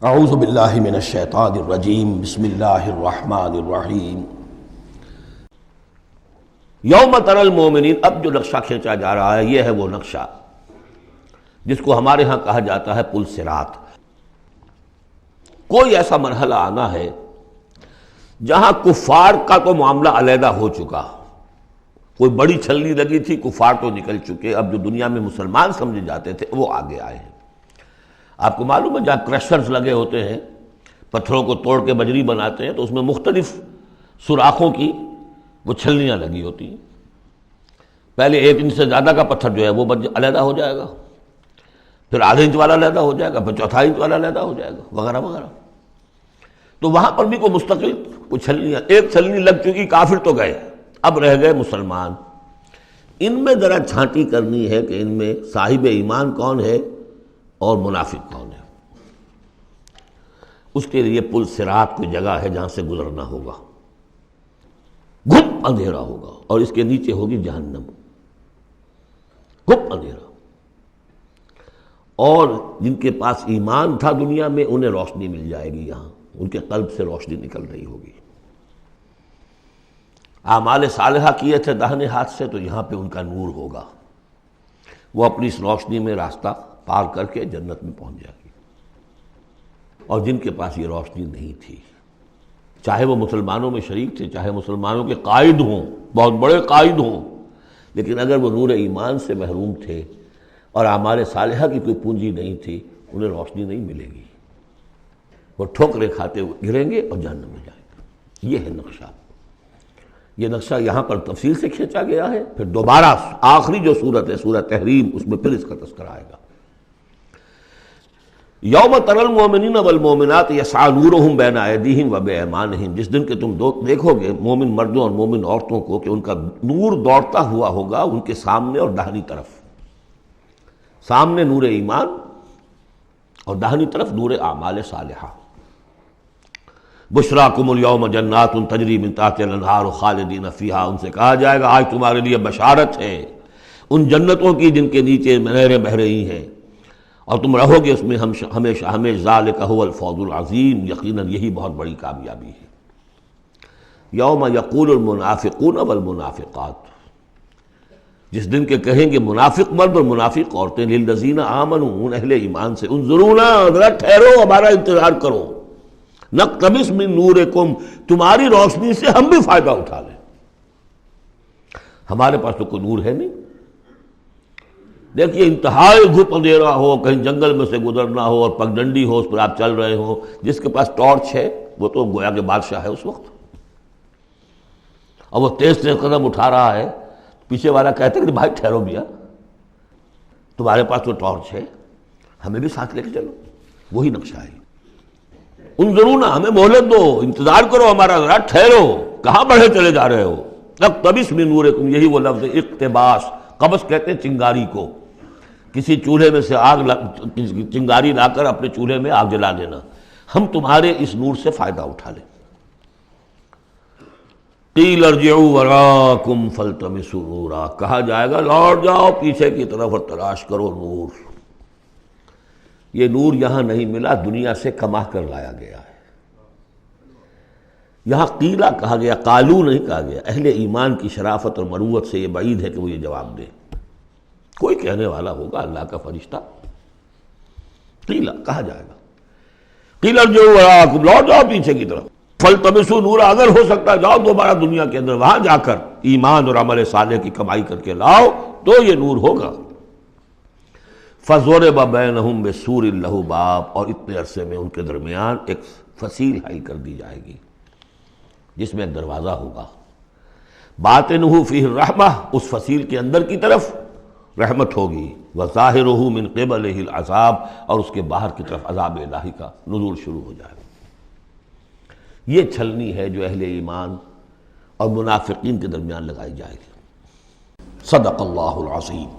اعوذ باللہ من الشیطان الرجیم بسم اللہ الرحمن الرحیم۔ یوم تری المؤمنین، اب جو نقشہ کھینچا جا رہا ہے یہ ہے وہ نقشہ جس کو ہمارے ہاں کہا جاتا ہے پل صراط۔ کوئی ایسا مرحلہ آنا ہے جہاں کفار کا تو معاملہ علیحدہ ہو چکا، کوئی بڑی چھلنی لگی تھی، کفار تو نکل چکے، اب جو دنیا میں مسلمان سمجھے جاتے تھے وہ آگے آئے ہیں۔ آپ کو معلوم ہے جہاں کرشرز لگے ہوتے ہیں، پتھروں کو توڑ کے بجری بناتے ہیں، تو اس میں مختلف سوراخوں کی وہ چھلنیاں لگی ہوتی ہیں۔ پہلے 1 انچ سے زیادہ کا پتھر جو ہے وہ علیحدہ ہو جائے گا، پھر ½ انچ والا علیحدہ ہو جائے گا، پھر چوتھائی انچ والا علیحدہ ہو جائے گا، وغیرہ وغیرہ۔ تو وہاں پر بھی کوئی مستقل کوئی چھلنیاں، ایک چھلنی لگ چکی، کافر تو گئے، اب رہ گئے مسلمان۔ ان میں ذرا چھانٹی کرنی ہے کہ ان میں صاحب ایمان کون ہے اور منافق کون ہے۔ اس کے لیے پل صراط کوئی جگہ ہے جہاں سے گزرنا ہوگا، گھپ اندھیرا ہوگا اور اس کے نیچے ہوگی جہنم، گھپ اندھیرا۔ اور جن کے پاس ایمان تھا دنیا میں انہیں روشنی مل جائے گی، یہاں ان کے قلب سے روشنی نکل رہی ہوگی۔ اعمال صالحہ کیے تھے داہنے ہاتھ سے تو یہاں پہ ان کا نور ہوگا، وہ اپنی اس روشنی میں راستہ پار کر کے جنت میں پہنچ جائے گی۔ اور جن کے پاس یہ روشنی نہیں تھی، چاہے وہ مسلمانوں میں شریک تھے، چاہے مسلمانوں کے قائد ہوں، بہت بڑے قائد ہوں، لیکن اگر وہ نور ایمان سے محروم تھے اور اعمال صالحہ کی کوئی پونجی نہیں تھی، انہیں روشنی نہیں ملے گی، وہ ٹھوکریں کھاتے ہوئے گریں گے اور جہنم میں جائیں گے۔ یہ ہے نقشہ۔ یہ نقشہ یہاں پر تفصیل سے کھینچا گیا ہے، پھر دوبارہ آخری جو سورت ہے سورہ تحریم، اس میں پھر اس کا تذکرہ آئے گا۔ یوم تری المؤمنین والمؤمنات یسعی نورہم بین ایدیہم وبایمانہم، جس دن کہ تم دیکھو گے مومن مردوں اور مومن عورتوں کو کہ ان کا نور دوڑتا ہوا ہوگا ان کے سامنے اور داہنی طرف، سامنے نور ایمان اور داہنی طرف نور اعمال صالحہ۔ بشراکم الیوم جنات تجری من تحتہا الانہار خالدین فیہا، ان سے کہا جائے گا آج تمہارے لیے بشارت ہے ان جنتوں کی جن کے نیچے نہریں بہہ رہی ہیں اور تم رہو گے اس میں ہمیشہ ہمیشہ، ذالک هو الفوز العظیم، یقیناً یہی بہت بڑی کامیابی ہے۔ یوم یقول المنافقون والمنافقات، جس دن کے کہیں گے منافق مرد اور منافق عورتیں، للذین آمنوا، ان اہل ایمان سے، انظرونا، ذرا ٹھہرو، ہمارا انتظار کرو، نقتبس من نورکم، تمہاری روشنی سے ہم بھی فائدہ اٹھا لیں۔ ہمارے پاس تو کوئی نور ہے نہیں۔ دیکھیے انتہائی گھپ اندھیرا ہو، کہیں جنگل میں سے گزرنا ہو اور پگڈنڈی ہو، اس پر آپ چل رہے ہو، جس کے پاس ٹارچ ہے وہ تو گویا کہ بادشاہ ہے اس وقت، اور وہ تیز تیز قدم اٹھا رہا ہے، پیچھے والا کہتا ہے کہ بھائی ٹھہرو میاں، تمہارے پاس تو ٹارچ ہے، ہمیں بھی ساتھ لے کے چلو۔ وہی نقشہ ہے۔ انظرونا، ہمیں مہلت دو، انتظار کرو ہمارا، ذرا ٹھہرو، کہاں بڑھے چلے جا رہے ہو۔ اقتبس من نورکم، یہی وہ لفظ اقتباس، قبس کہتے ہیں چنگاری کو، کسی چولہے میں سے چنگاری لا کر اپنے چولہے میں آگ جلا دینا، ہم تمہارے اس نور سے فائدہ اٹھا لیں۔ قیل ارجعوا وراءکم فالتمسوا نورا، کہا جائے گا لوٹ جاؤ پیچھے کی طرف اور تلاش کرو نور۔ یہ نور یہاں نہیں ملا، دنیا سے کما کر لایا گیا ہے۔ یہاں قیلہ کہا گیا، قالو نہیں کہا گیا۔ اہل ایمان کی شرافت اور مروت سے یہ بعید ہے کہ وہ یہ جواب دے۔ کوئی کہنے والا ہوگا، اللہ کا فرشتہ، قیلہ کہا جائے گا، قیل ارجعوا وراءکم، لوٹ جاؤ پیچھے کی طرف، فالتمسوا نورا، اگر ہو سکتا جاؤ دوبارہ دنیا کے اندر، وہاں جا کر ایمان اور عمل صالح کی کمائی کر کے لاؤ تو یہ نور ہوگا۔ فَضُرِبَ بَيْنَهُمْ بِسُورٍ لَهُ بَابٌ، اور اتنے عرصے میں ان کے درمیان ایک فصیل حائل کر دی جائے گی جس میں ایک دروازہ ہوگا، بَاطِنُهُ فِيهِ الرَّحْمَةُ، اس فصیل کے اندر کی طرف رحمت ہوگی، وَظَاهِرُهُ مِنْ قِبَلِهِ الْعَذَابُ، اور اس کے باہر کی طرف عذاب الہی کا نزول شروع ہو جائے گا۔ یہ چھلنی ہے جو اہل ایمان اور منافقین کے درمیان لگائی جائے گی۔ صدق اللہ العظیم۔